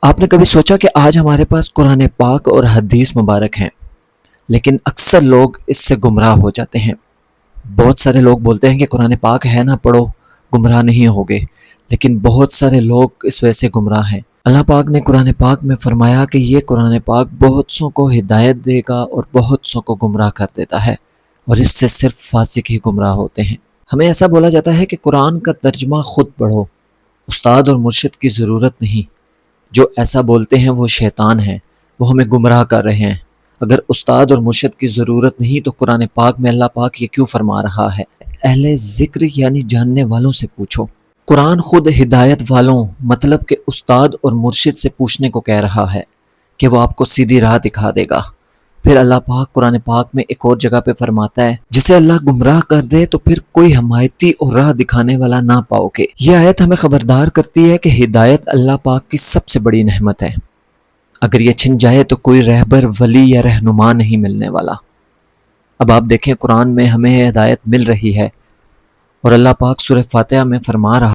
آپ نے کبھی سوچا کہ آج ہمارے پاس قرآن پاک اور حدیث مبارک ہیں، لیکن اکثر لوگ اس سے گمراہ ہو جاتے ہیں۔ بہت سارے لوگ بولتے ہیں کہ قرآن پاک ہے نا، پڑھو، گمراہ نہیں ہوگے، لیکن بہت سارے لوگ اس وجہ سے گمراہ ہیں۔ اللہ پاک نے قرآن پاک میں فرمایا کہ یہ قرآن پاک بہت سوں کو ہدایت دے گا اور بہت سوں کو گمراہ کر دیتا ہے، اور اس سے صرف فاسق ہی گمراہ ہوتے ہیں۔ ہمیں ایسا بولا جاتا ہے کہ قرآن کا ترجمہ خود پڑھو، استاد اور مرشد کی ضرورت نہیں۔ جو ایسا بولتے ہیں وہ شیطان ہیں، وہ ہمیں گمراہ کر رہے ہیں۔ اگر استاد اور مرشد کی ضرورت نہیں تو قرآن پاک میں اللہ پاک یہ کیوں فرما رہا ہے؟ اہل ذکر یعنی جاننے والوں سے پوچھو۔ قرآن خود ہدایت والوں مطلب کہ استاد اور مرشد سے پوچھنے کو کہہ رہا ہے کہ وہ آپ کو سیدھی راہ دکھا دے گا۔ پھر اللہ پاک قرآن پاک میں ایک اور جگہ پہ فرماتا ہے، جسے اللہ گمراہ کر دے تو پھر کوئی حمایتی اور راہ دکھانے والا نہ پاؤ گے۔ یہ آیت ہمیں خبردار کرتی ہے کہ ہدایت اللہ پاک کی سب سے بڑی نعمت ہے۔ اگر یہ چھن جائے تو کوئی رہبر، ولی یا رہنما نہیں ملنے والا۔ اب آپ دیکھیں قرآن میں ہمیں ہدایت مل رہی ہے، اور اللہ پاک سورہ فاتحہ میں فرما رہا